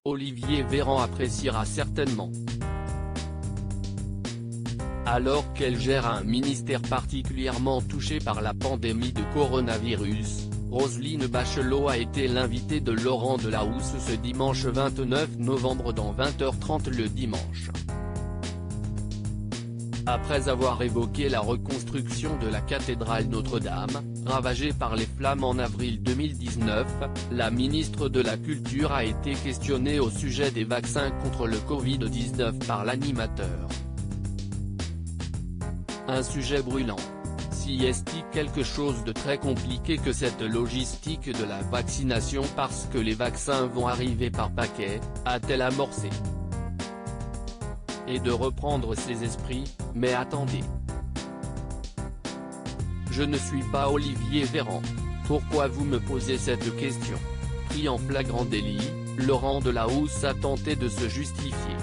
Olivier Véran appréciera certainement. Alors qu'elle gère un ministère particulièrement touché par la pandémie de coronavirus, Roselyne Bachelot a été l'invitée de Laurent Delahousse ce dimanche 29 novembre dans 20h30 le dimanche. Après avoir évoqué la reconstruction de la cathédrale Notre-Dame, ravagée par les flammes en avril 2019, la ministre de la Culture a été questionnée au sujet des vaccins contre le Covid-19 par l'animateur. Un sujet brûlant. Si est-il quelque chose de très compliqué que cette logistique de la vaccination parce que les vaccins vont arriver par paquet, a-t-elle amorcé. Et de reprendre ses esprits, mais attendez. Je ne suis pas Olivier Véran. Pourquoi vous me posez cette question? Pris en flagrant délit, Laurent Delahousse a tenté de se justifier.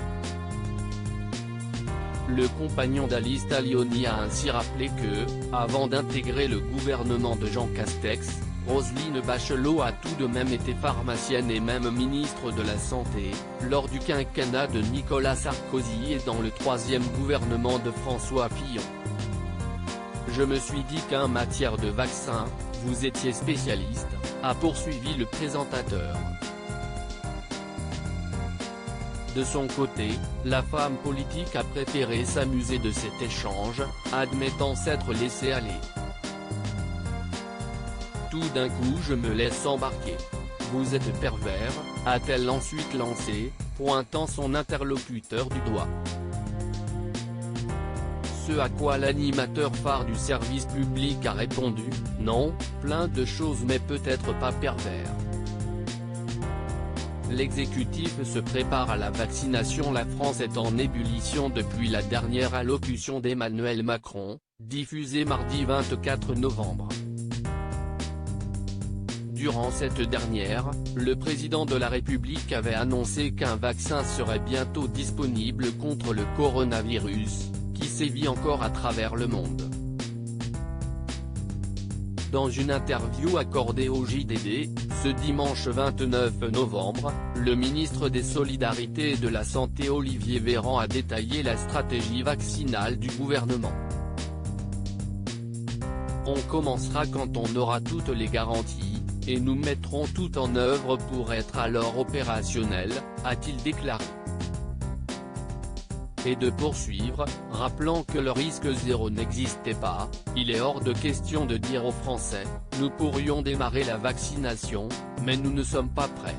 Le compagnon d'Alice Talioni a ainsi rappelé que, avant d'intégrer le gouvernement de Jean Castex, Roselyne Bachelot a tout de même été pharmacienne et même ministre de la Santé, lors du quinquennat de Nicolas Sarkozy et dans le troisième gouvernement de François Fillon. Je me suis dit qu'en matière de vaccins, vous étiez spécialiste, a poursuivi le présentateur. De son côté, la femme politique a préféré s'amuser de cet échange, admettant s'être laissée aller. Tout d'un coup je me laisse embarquer. Vous êtes pervers, a-t-elle ensuite lancé, pointant son interlocuteur du doigt. Ce à quoi l'animateur phare du service public a répondu, non, plein de choses mais peut-être pas pervers. L'exécutif se prépare à la vaccination. La France est en ébullition depuis la dernière allocution d'Emmanuel Macron, diffusée mardi 24 novembre. Durant cette dernière, le président de la République avait annoncé qu'un vaccin serait bientôt disponible contre le coronavirus, qui sévit encore à travers le monde. Dans une interview accordée au JDD, ce dimanche 29 novembre, le ministre des Solidarités et de la Santé Olivier Véran a détaillé la stratégie vaccinale du gouvernement. On commencera quand on aura toutes les garanties, et nous mettrons tout en œuvre pour être alors opérationnel, a-t-il déclaré. Et de poursuivre, rappelant que le risque zéro n'existait pas, il est hors de question de dire aux Français, nous pourrions démarrer la vaccination, mais nous ne sommes pas prêts.